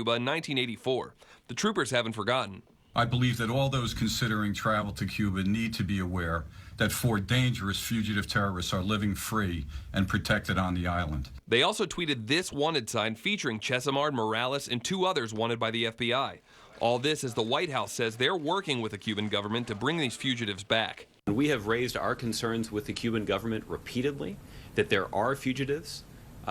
Cuba in 1984. The troopers haven't forgotten. I believe that all those considering travel to Cuba need to be aware that 4 dangerous fugitive terrorists are living free and protected on the island. They also tweeted this wanted sign featuring Chesimard, Morales, and 2 others wanted by the FBI. All this as the White House says they're working with the Cuban government to bring these fugitives back. We have raised our concerns with the Cuban government repeatedly that there are fugitives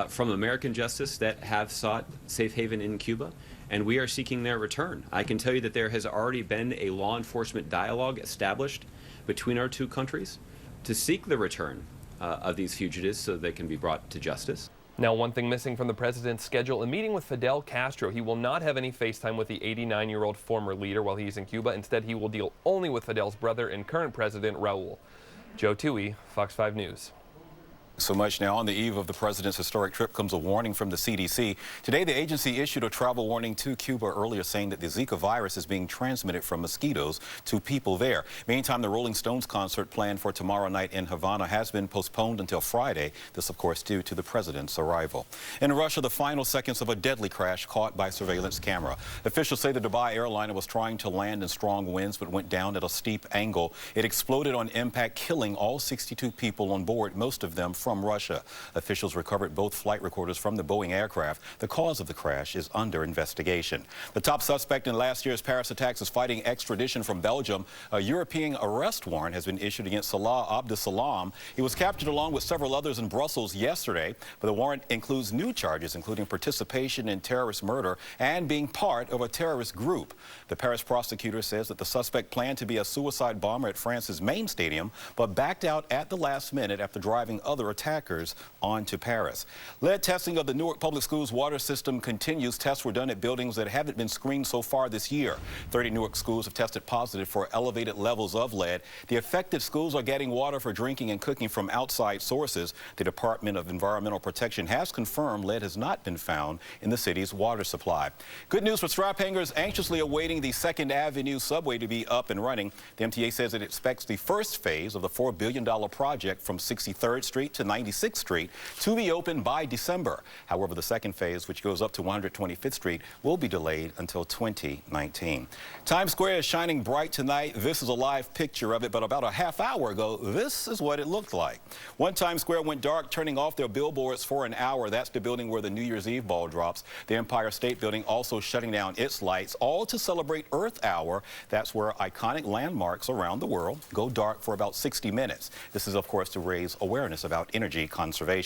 from American justice that have sought safe haven in Cuba, and we are seeking their return. I can tell you that there has already been a law enforcement dialogue established between our 2 countries to seek the return of these fugitives so they can be brought to justice. Now, one thing missing from the president's schedule, a meeting with Fidel Castro. He will not have any FaceTime with the 89-year-old former leader while he's in Cuba. Instead, he will deal only with Fidel's brother and current president, Raul. Joe Toohey, Fox 5 News. So much now. On the eve of the president's historic trip comes a warning from the CDC. Today, the agency issued a travel warning to Cuba earlier, saying that the Zika virus is being transmitted from mosquitoes to people there. Meantime, the Rolling Stones concert planned for tomorrow night in Havana has been postponed until Friday. This, of course, due to the president's arrival. In Russia, the final seconds of a deadly crash caught by surveillance camera. Officials say the Dubai airliner was trying to land in strong winds but went down at a steep angle. It exploded on impact, killing all 62 people on board, most of them from Russia. Officials recovered both flight recorders from the Boeing aircraft. The cause of the crash is under investigation. The top suspect in last year's Paris attacks is fighting extradition from Belgium. A European arrest warrant has been issued against Salah Abdeslam. He was captured along with several others in Brussels yesterday, but the warrant includes new charges, including participation in terrorist murder and being part of a terrorist group. The Paris prosecutor says that the suspect planned to be a suicide bomber at France's main stadium, but backed out at the last minute after driving other attackers on to Paris. Lead testing of the Newark Public Schools water system continues. Tests were done at buildings that haven't been screened so far this year. 30 Newark schools have tested positive for elevated levels of lead. The affected schools are getting water for drinking and cooking from outside sources. The Department of Environmental Protection has confirmed lead has not been found in the city's water supply. Good news for strap hangers anxiously awaiting the 2nd Avenue subway to be up and running. The MTA says it expects the first phase of the $4 billion project from 63rd Street to 96th Street to be open by December. However, the second phase, which goes up to 125th Street, will be delayed until 2019. Times Square is shining bright tonight. This is a live picture of it, but about a half hour ago, this is what it looked like. One Times Square went dark, turning off their billboards for an hour. That's the building where the New Year's Eve ball drops. The Empire State Building also shutting down its lights, all to celebrate Earth Hour. That's where iconic landmarks around the world go dark for about 60 minutes. This is, of course, to raise awareness about energy conservation.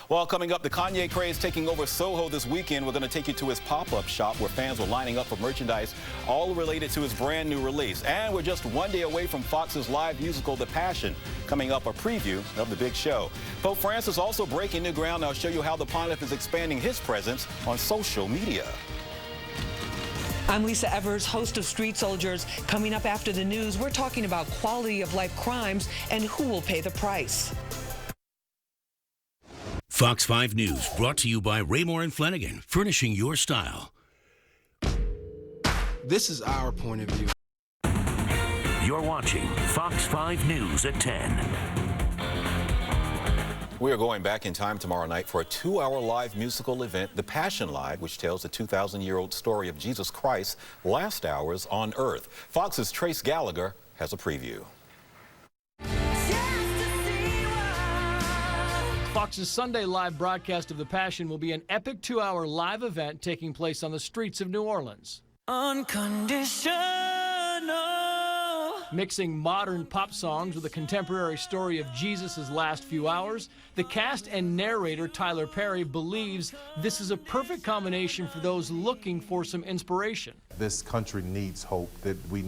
Well, coming up, the Kanye craze taking over Soho this weekend. We're going to take you to his pop-up shop where fans were lining up for merchandise, all related to his brand new release. And we're just one day away from Fox's live musical, The Passion. Coming up, a preview of the big show. Pope Francis also breaking new ground. I'll show you how the pontiff is expanding his presence on social media. I'm Lisa Evers, host of Street Soldiers. Coming up after the news, we're talking about quality of life crimes and who will pay the price. Fox 5 News brought to you by Raymore and Flanagan, furnishing your style. This is our point of view. You're watching Fox 5 News at 10. We are going back in time tomorrow night for a 2-hour live musical event, The Passion Live, which tells the 2,000-year-old story of Jesus Christ's last hours on earth. Fox's Trace Gallagher has a preview. Fox's Sunday live broadcast of The Passion will be an epic 2-hour live event taking place on the streets of New Orleans. Unconditional. Mixing modern pop songs with a contemporary story of Jesus' last few hours, the cast and narrator Tyler Perry believes this is a perfect combination for those looking for some inspiration. This country needs hope, that we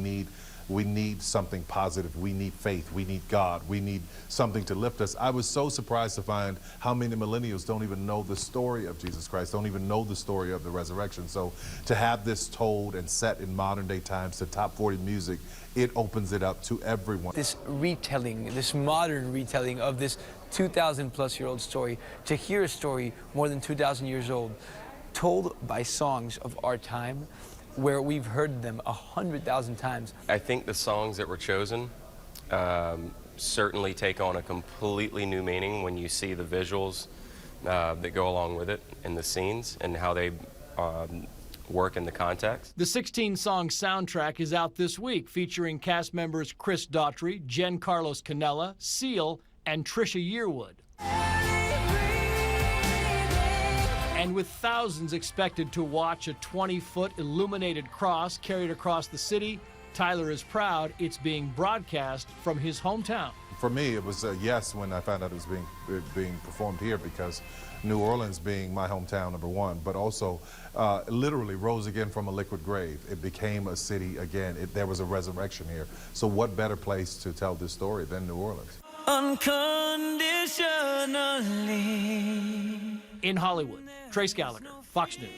need something positive. We need faith. We need God. We need something to lift us. I was so surprised to find how many millennials don't even know the story of Jesus Christ, don't even know the story of the resurrection. So to have this told and set in modern day times to top 40 music, it opens it up to everyone. This retelling, this modern retelling of this 2,000-plus-year-old story, to hear a story more than 2,000 years old, told by songs of our time, where we've heard them 100,000 times. I think the songs that were chosen certainly take on a completely new meaning when you see the visuals that go along with it and the scenes and how they work in the context. The 16-song soundtrack is out this week, featuring cast members Chris Daughtry, Jen Carlos Canella, Seal, and Trisha Yearwood. And with thousands expected to watch a 20-foot illuminated cross carried across the city, Tyler is proud it's being broadcast from his hometown. For me, it was a yes when I found out it was being performed here, because New Orleans being my hometown, number one, but also literally rose again from a liquid grave. It became a city again. There was a resurrection here. So what better place to tell this story than New Orleans? Unconditionally. In Hollywood, Trace Gallagher, Fox News.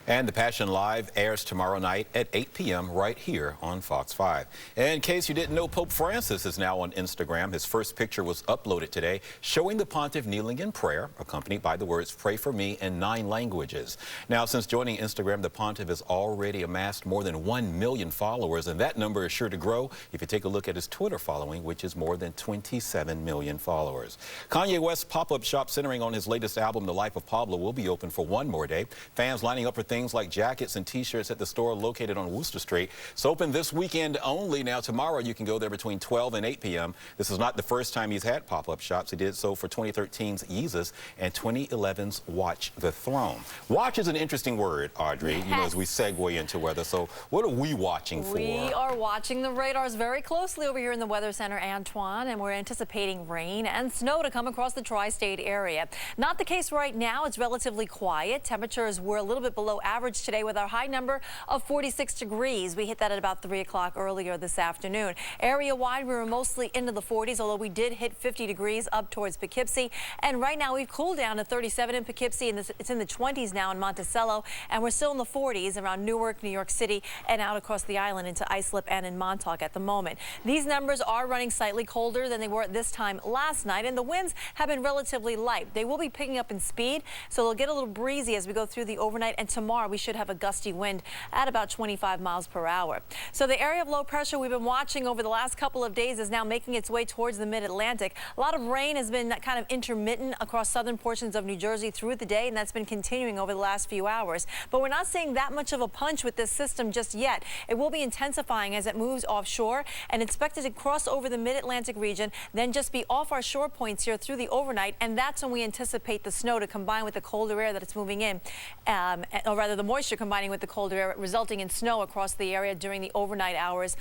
And The Passion Live airs tomorrow night at 8 p.m. right here on Fox 5. And in case you didn't know, Pope Francis is now on Instagram. His first picture was uploaded today showing the pontiff kneeling in prayer, accompanied by the words, "Pray for me," in 9 languages. Now, since joining Instagram, the pontiff has already amassed more than 1 million followers, and that number is sure to grow if you take a look at his Twitter following, which is more than 27 million followers. Kanye West's pop-up shop centering on his latest album, The Life of Pablo, will be open for one more day. Fans lining up for things like jackets and t-shirts at the store located on Wooster Street. It's open this weekend only. Now, tomorrow you can go there between 12 and 8 p.m. This is not the first time he's had pop-up shops. He did so for 2013's Yeezus and 2011's Watch the Throne. Watch is an interesting word, Audrey, you know, as we segue into weather. So what are we watching for? We are watching the radars very closely over here in the Weather Center, Antoine, and we're anticipating rain and snow to come across the tri-state area. Not the case right now. It's relatively quiet. Temperatures were a little bit below average today with our high number of 46 degrees. We hit that at about 3 o'clock earlier this afternoon. Area-wide, we were mostly into the 40s, although we did hit 50 degrees up towards Poughkeepsie. And right now, we've cooled down to 37 in Poughkeepsie, and it's in the 20s now in Monticello. And we're still in the 40s around Newark, New York City, and out across the island into Islip and in Montauk at the moment. These numbers are running slightly colder than they were at this time last night, and the winds have been relatively light. They will be picking up in speed, so they'll get a little breezy as we go through the overnight, and tomorrow we should have a gusty wind at about 25 miles per hour. So the area of low pressure we've been watching over the last couple of days is now making its way towards the mid-Atlantic. A lot of rain has been kind of intermittent across southern portions of New Jersey through the day, and that's been continuing over the last few hours. But we're not seeing that much of a punch with this system just yet. It will be intensifying as it moves offshore and expected to cross over the mid-Atlantic region, then just be off our shore points here through the overnight, and that's when we anticipate the snow to combine with the colder air that it's moving in, or rather the moisture combining with the colder air, resulting in snow across the area during the overnight hours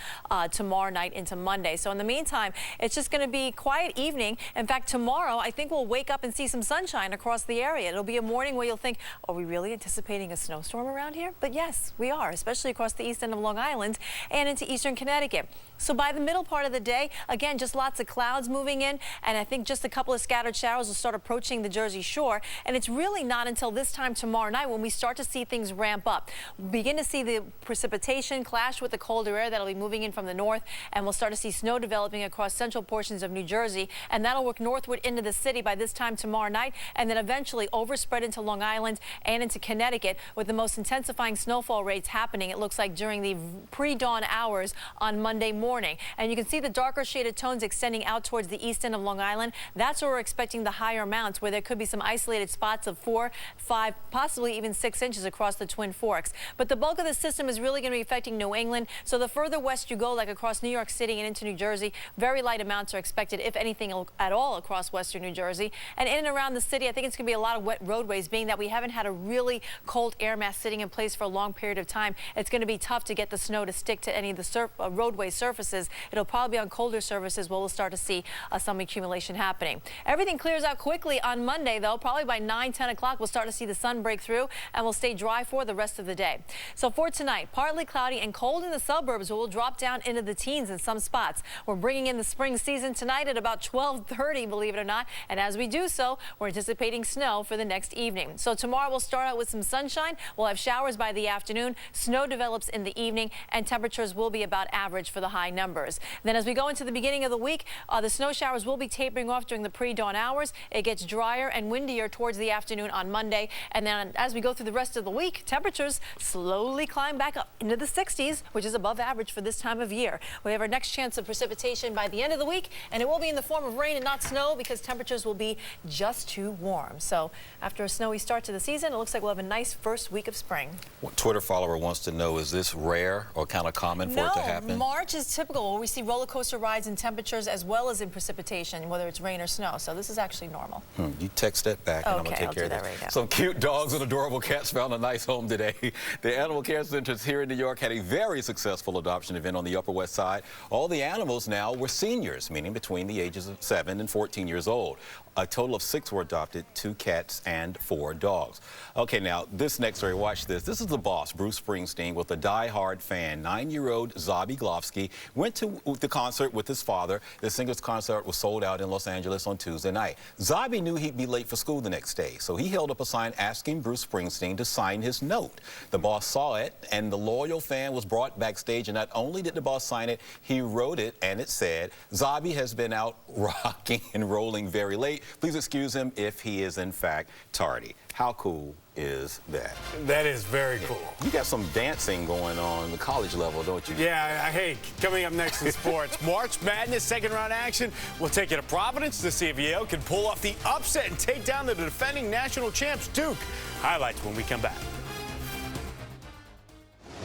tomorrow night into Monday. So in the meantime, it's just going to be a quiet evening. In fact, tomorrow, I think we'll wake up and see some sunshine across the area. It'll be a morning where you'll think, are we really anticipating a snowstorm around here? But yes, we are, especially across the east end of Long Island and into eastern Connecticut. So by the middle part of the day, again, just lots of clouds moving in, and I think just a couple of scattered showers will start approaching the Jersey Shore. And it's really not until this time tomorrow night when we start to see things ramp up. Begin to see the precipitation clash with the colder air that'll be moving in from the north, and we'll start to see snow developing across central portions of New Jersey, and that'll work northward into the city by this time tomorrow night, and then eventually overspread into Long Island and into Connecticut, with the most intensifying snowfall rates happening, it looks like, during the pre-dawn hours on Monday morning. And you can see the darker shaded tones extending out towards the east end of Long Island. That's where we're expecting the higher amounts, where there could be some isolated spots of 4, 5, possibly even 6 inches across the Twin Forks. But the bulk of the system is really going to be affecting New England. So the further west you go, like across New York City and into New Jersey, very light amounts are expected, if anything at all, across western New Jersey. And in and around the city, I think it's going to be a lot of wet roadways, being that we haven't had a really cold air mass sitting in place for a long period of time. It's going to be tough to get the snow to stick to any of the roadway surfaces. It'll probably be on colder surfaces where we'll start to see some accumulation happening. Everything clears out quickly on Monday, though. Probably by 9, 10 o'clock, we'll start to see the sun break through, and we'll stay dry for the rest of the day. So for tonight, partly cloudy and cold in the suburbs. We'll drop down into the teens in some spots. We're bringing in the spring season tonight at about 12:30, believe it or not. And as we do so, we're anticipating snow for the next evening. So tomorrow we'll start out with some sunshine. We'll have showers by the afternoon. Snow develops in the evening, and temperatures will be about average for the high numbers. Then as we go into the beginning of the week, the snow showers will be tapering off during the pre-dawn hours. It gets drier and windier towards the afternoon on Monday. And then as we go through the rest of the week, week, temperatures slowly climb back up into the 60s, which is above average for this time of year. We have our next chance of precipitation by the end of the week, and it will be in the form of rain and not snow because temperatures will be just too warm. So after a snowy start to the season, it looks like we'll have a nice first week of spring. What Twitter follower wants to know, is this rare or kind of common for it to happen? No, March is typical where we see roller coaster rides in temperatures as well as in precipitation, whether it's rain or snow. So this is actually normal. You text that back and I'm going to take care of that. Right now. Some cute dogs and adorable cats found a nice home today. The Animal Care Centers here in New York had a very successful adoption event on the Upper West Side. All the animals now were seniors, meaning between the ages of 7 and 14 years old. A total of 6 were adopted, 2 cats and 4 dogs. Okay, now this next story, watch this. This is the boss, Bruce Springsteen, with a die-hard fan. 9-year-old Zabi Glofsky went to the concert with his father. The singer's concert was sold out in Los Angeles on Tuesday night. Zabi knew he'd be late for school the next day, so he held up a sign asking Bruce Springsteen to sign his note. The boss saw it, and the loyal fan was brought backstage, and not only did the boss sign it, he wrote it, and it said, "Zabi has been out rocking and rolling very late. Please excuse him if he is in fact tardy." How cool is that? That is very cool. You got some dancing going on the college level, don't you? Yeah, hey, coming up next in sports, March Madness second round action. We'll take you to Providence to see if Yale can pull off the upset and take down the defending national champs, Duke. Highlights when we come back.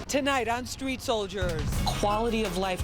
Tonight on Street Soldiers, quality of life